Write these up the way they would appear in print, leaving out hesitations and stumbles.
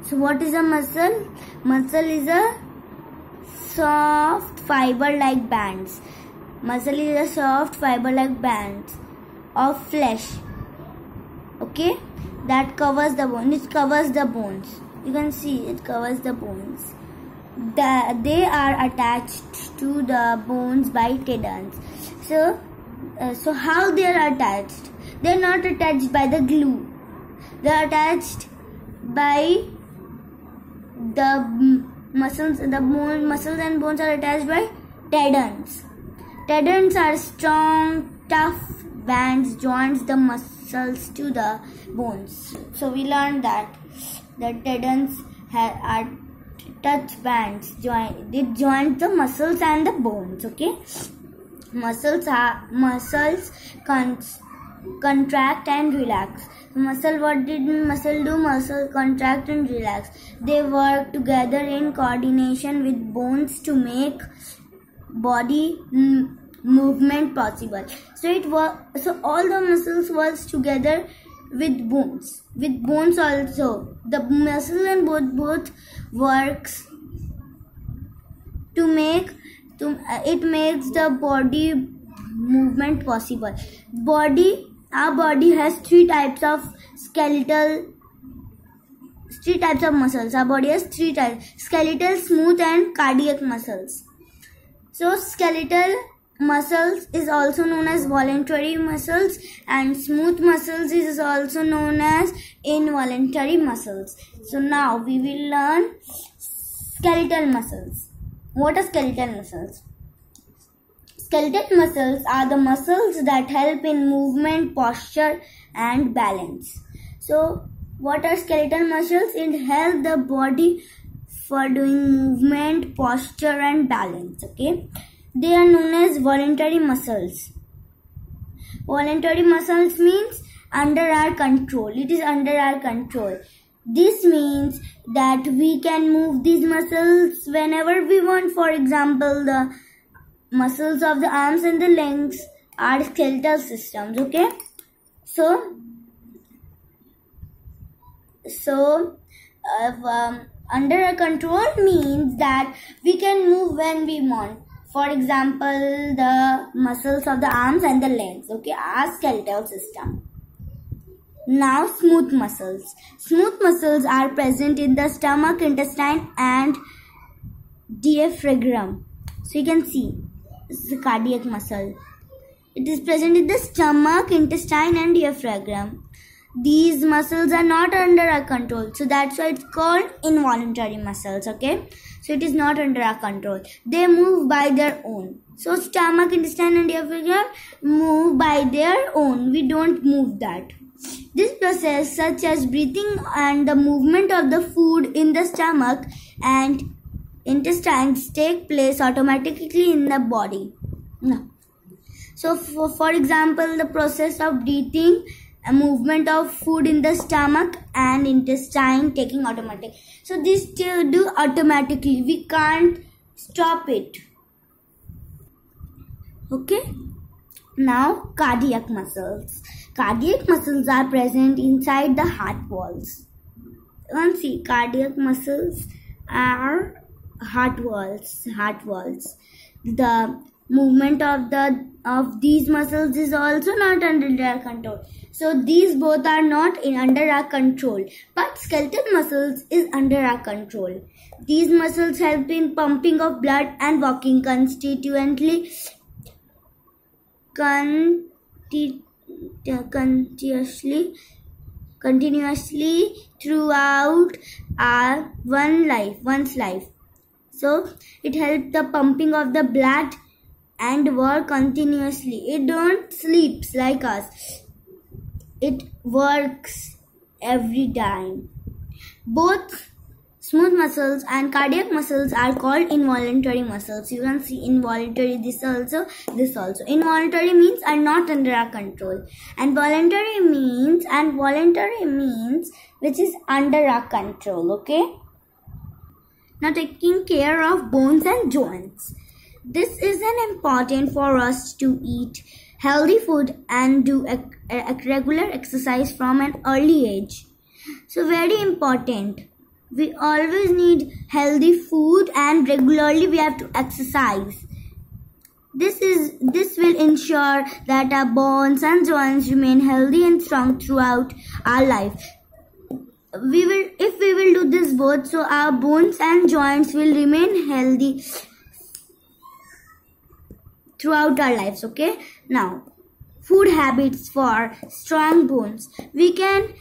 So what is a muscle? Muscle is a soft fiber-like bands. Muscle is a soft fiber-like bands of flesh. Okay, that covers the bone. It covers the bones. You can see it covers the bones. They are attached to the bones by tendons. So how they are attached? They are not attached by the glue. They are attached by the muscles. The muscles and bones are attached by tendons. Tendons are strong, tough bands joins the muscles to the bones. So we learned that the tendons are touch bands. It joins the muscles and the bones. Okay, muscles contract and relax. Muscle, what did muscle do? Muscle contract and relax. They work together in coordination with bones to make body movement possible. So all the muscles works together with bones. With bones also, the muscle and both works to make it makes the body movement possible. Our body has three types of muscles. Our body has three types: skeletal, smooth, and cardiac muscles. So skeletal muscles is also known as voluntary muscles, and smooth muscles is also known as involuntary muscles. So now we will learn skeletal muscles. What are skeletal muscles? Skeletal muscles are the muscles that help in movement, posture, and balance. So what are skeletal muscles? It helps the body for doing movement, posture, and balance. Okay, they are known as voluntary muscles. Voluntary muscles means under our control. It is under our control. This means that we can move these muscles whenever we want. For example, the muscles of the arms and the legs are skeletal systems. Okay, so under our control means that we can move when we want. For example, the muscles of the arms and the legs, okay, are skeletal system. Now smooth muscles. Smooth muscles are present in the stomach, intestine, and diaphragm. So you can see this is the cardiac muscle. It is present in the stomach, intestine, and diaphragm. These muscles are not under our control, so that's why it's called involuntary muscles. Okay, so it is not under our control. They move by their own. So stomach, intestine, and diaphragm move by their own. We don't move that. This process, such as breathing and the movement of the food in the stomach and intestines, take place automatically in the body. So for example, the process of breathing, a movement of food in the stomach and intestine taking automatic. So this do automatically. We can't stop it. Okay. Now cardiac muscles. Cardiac muscles are present inside the heart walls. You can see cardiac muscles are heart walls. The movement of these muscles is also not under our control. So these both are not under our control. But skeletal muscles is under our control. These muscles help in pumping of blood and walking continuously throughout one's life. So it helps the pumping of the blood and work continuously. It don't sleeps like us. It works every time. Both smooth muscles and cardiac muscles are called involuntary muscles. You can see involuntary, this also. Involuntary means are not under our control. And voluntary means which is under our control. Okay. Now taking care of bones and joints. This is an important for us to eat healthy food and do a regular exercise from an early age. So very important. We always need healthy food and regularly we have to exercise. This will ensure that our bones and joints remain healthy and strong throughout our life. If we will do this both, so our bones and joints will remain healthy throughout our lives. Okay, now food habits for strong bones. We can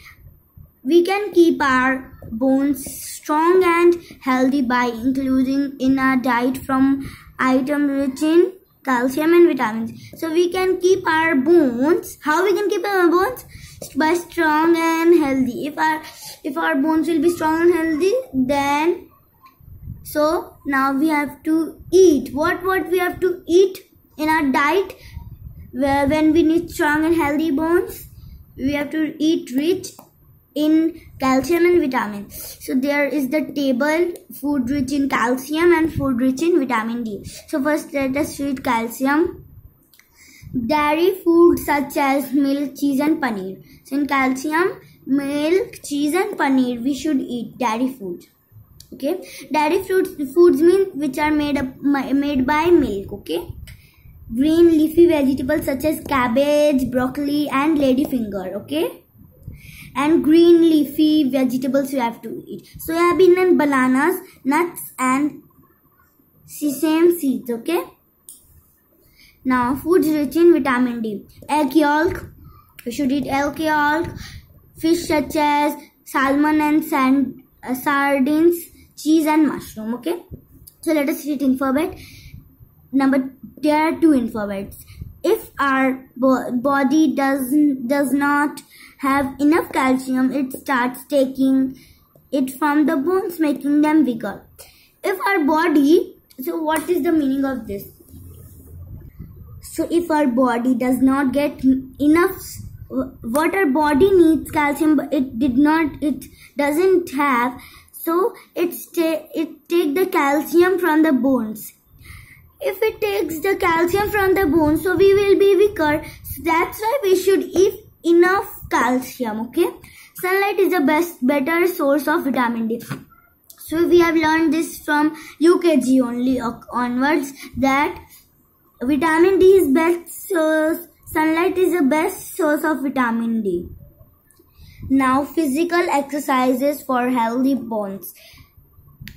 keep our bones strong and healthy by including in our diet from items rich in calcium and vitamins. So we can keep our bones. How we can keep our bones? By strong and healthy. If our bones will be strong and healthy, then so now we have to eat. What we have to eat in our diet? When we need strong and healthy bones, we have to eat rich in calcium and vitamins. So there is the table: food rich in calcium and food rich in vitamin D. So first let us read calcium. Dairy food such as milk, cheese and paneer. So in calcium, milk, cheese and paneer we should eat dairy food. Okay, dairy foods mean which are made by milk. Okay, green leafy vegetables such as cabbage, broccoli and ladyfinger. Okay, and green leafy vegetables you have to eat. Soybean and bananas, nuts and sesame seeds. Okay. Now foods rich in vitamin D. Egg yolk. We should eat egg yolk. Fish such as salmon and sardines, cheese and mushroom. Okay. So let us read alphabet. There are two alphabets. If our body does not have enough calcium, it starts taking it from the bones, making them weaker. If our body, so what is the meaning of this? So if our body does not get enough, what our body needs calcium, but it doesn't have, so it take the calcium from the bones. If it takes the calcium from the bones, so we will be weaker. So that's why we should eat enough calcium. Okay, sunlight is the better source of vitamin D. So we have learned this from UKG only onwards, that vitamin D is best source. Sunlight is the best source of vitamin D. Now physical exercises for healthy bones.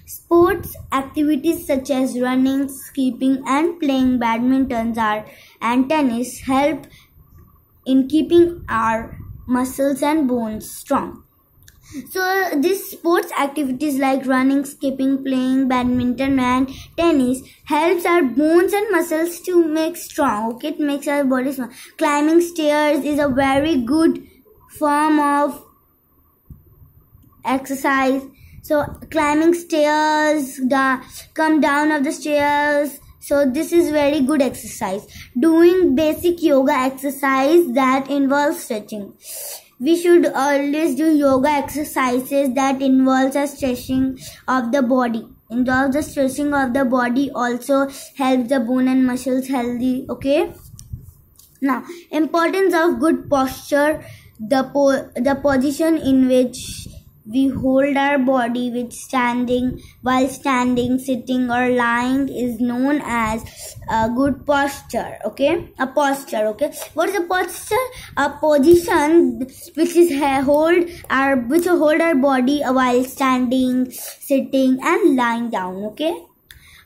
Sports activities such as running, skipping and playing badminton and tennis help in keeping our muscles and bones strong. So these sports activities like running, skipping, playing badminton and tennis helps our bones and muscles to make strong. Okay, it makes our body strong. Climbing stairs is a very good form of exercise. So climbing stairs, come down of the stairs. So this is very good exercise. Doing basic yoga exercise that involves stretching. We should always do yoga exercises that involves a stretching of the body. The stretching of the body also helps the bone and muscles healthy. Okay. Now, importance of good posture. The position in which we hold our body while standing, sitting or lying is known as a good posture. Okay, a posture. Okay, what is a posture? A position which hold our body while standing, sitting and lying down. Okay,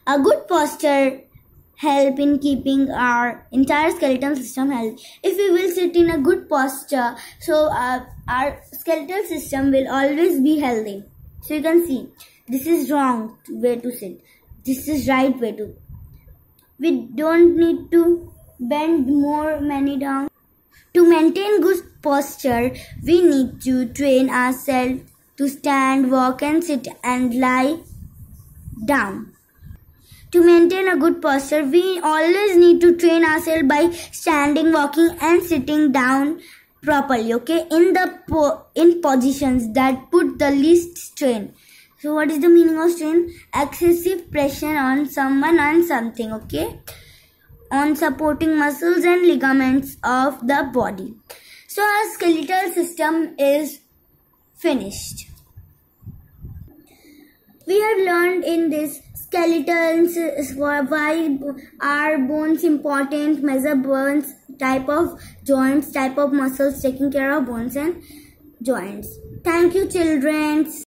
a good posture help in keeping our entire skeletal system healthy. If we will sit in a good posture, so our skeletal system will always be healthy. So you can see, this is wrong way to sit. This is right way to. We don't need to bend many down. To maintain good posture, we need to train ourselves to stand, walk and sit and lie down. To maintain a good posture, we always need to train ourselves by standing, walking and sitting down properly. Okay, in positions that put the least strain. So what is the meaning of strain? Excessive pressure on someone and something. Okay, on supporting muscles and ligaments of the body. So our skeletal system is finished. We have learned in this skeletons, why are bones important, measure bones, type of joints, type of muscles taking care of bones and joints. Thank you, children.